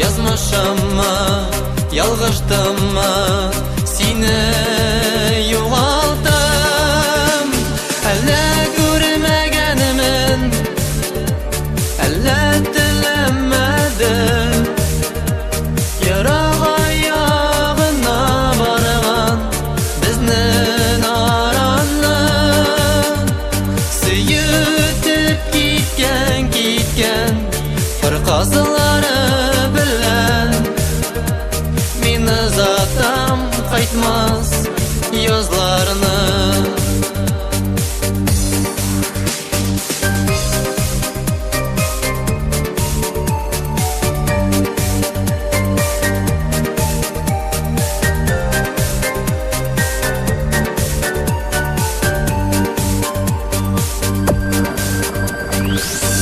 yazmışımı, yalgıştımı, seni yoğaldım. Әллә күрмәгәнмен, әллә теләмәдем, ярага ягына барган безнең араны. Сөйтеп киткән кыр казылары белән мин озатам кайтмас язларны.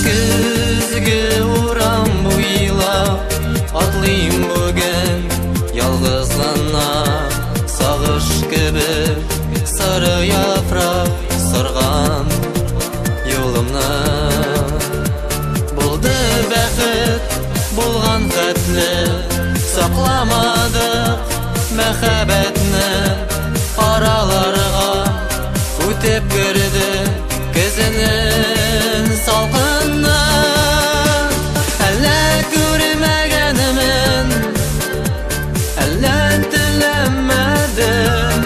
Көзге урам буйлап атлыйм бүген, ялгыз гына сагыш кебек сары яфрак сырган юлымны. Булды бәхет, булган хәтле, сакламадык мәхәббәтне, араларга үтеп керде көзенең салкынны. Әллә күрмәгәнмен, әллә теләмәдем,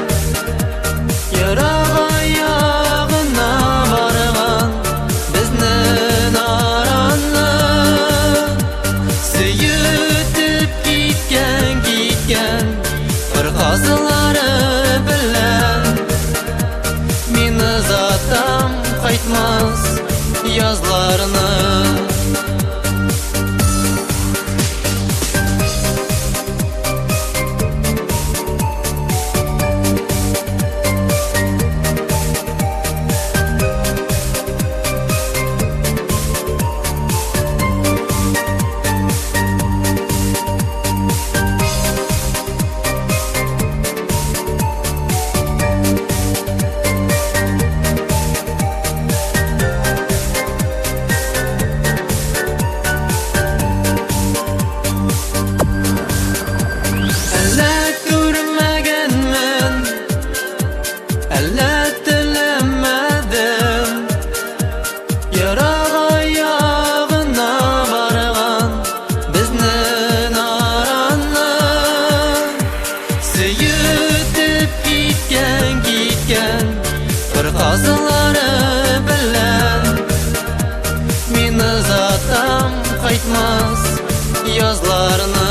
ярага ягына барган безнең араны. Сөйтеп киткән кыр казылары белән мин озатам кайтмас язларны. Әллә күрмәгәнмен, әллә теләмәдем, ярага ягына барган безнең араны. Сөйтеп киткән кыр казылары белән мин озатам кайтмас язларны.